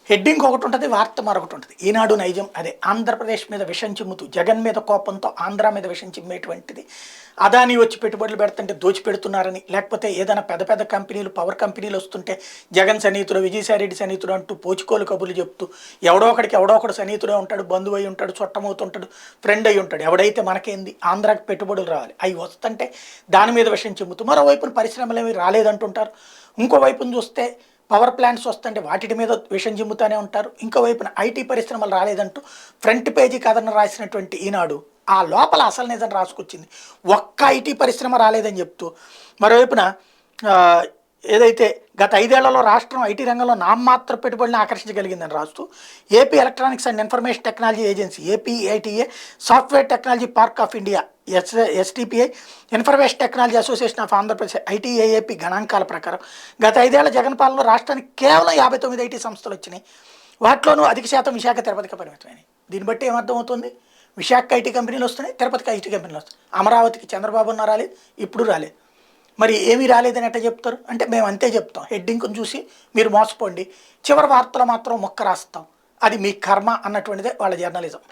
Heading ఒకటి ఉంటుంది, వార్త మరొకటి ఉంటుంది. ఈనాడు నైజం అదే. ఆంధ్రప్రదేశ్ మీద విషం చిమ్ముతూ, జగన్ మీద కోపంతో ఆంధ్ర మీద విషం చిమ్మేటువంటిది. అదానీ వచ్చి పెట్టుబడులు పెడుతుంటే దోచిపెడుతున్నారని, లేకపోతే ఏదైనా పెద్ద పెద్ద కంపెనీలు, పవర్ కంపెనీలు వస్తుంటే జగన్ సన్నిహితుడు, విజయసాయిరెడ్డి సన్నిహితుడు అంటూ పోచుకోలు కబుర్లు చెప్తూ, ఎవడో ఒకడు సన్నిహితుడే ఉంటాడు, బంధువు అయి ఉంటాడు, చుట్టమవుతుంటాడు, ఫ్రెండ్ అయి ఉంటాడు. ఎవడైతే మనకేంది, ఆంధ్రాకి పెట్టుబడులు రావాలి, అవి వస్తుంటే దాని మీద విషయం చిమ్ముతూ, మరోవైపున పరిశ్రమలు ఏమి రాలేదంటుంటారు. ఇంకోవైపున చూస్తే పవర్ ప్లాంట్స్ వస్తుంటే వాటి మీద విషం జిమ్ముతూనే ఉంటారు. ఇంకోవైపున ఐటీ పరిశ్రమలు రాలేదంటూ ఫ్రంట్ పేజీ కథను రాసినటువంటి ఈనాడు ఆ లోపల అసలు నిజం రాసుకొచ్చింది. ఒక్క ఐటీ పరిశ్రమ రాలేదని చెప్తూ, మరోవైపున ఆ, ఏదైతే గత 5 ఏళ్లలో రాష్ట్రం ఐటీ రంగంలో నామమాత్ర పెట్టుబడులను ఆకర్షించగలిగిందని రాస్తూ, AP electronics and information technology agency APITA, software technology park of India STPI, information technology association of Andhra Pradesh ITAAP గణాంకాల ప్రకారం గత 5 ఏళ్ల జగన్ పాలనలో రాష్ట్రానికి కేవలం 59 ఐటీ సంస్థలు వచ్చినాయి. వాటిలోనూ అధిక శాతం విశాఖ, తిరుపతికి పరిమితమైనవి. దీన్ని బట్టి ఏమర్థమవుతుంది? విశాఖ ఐటీ కంపెనీలు వస్తున్నాయి, తిరుపతికి ఐటీ కంపెనీలు వస్తున్నాయి. అమరావతికి చంద్రబాబు ఉన్న రాలేదు, ఇప్పుడు రాలేదు. మరి ఏమీ రాలేదని ఎట్లా చెప్తారు? అంటే మేము అంతే చెప్తాం, హెడ్డింగ్ని చూసి మీరు మోసపోండి, చివరి వార్తలు మాత్రం మొక్క రాస్తాం, అది మీ కర్మ అన్నటువంటిదే వాళ్ళ జర్నలిజం.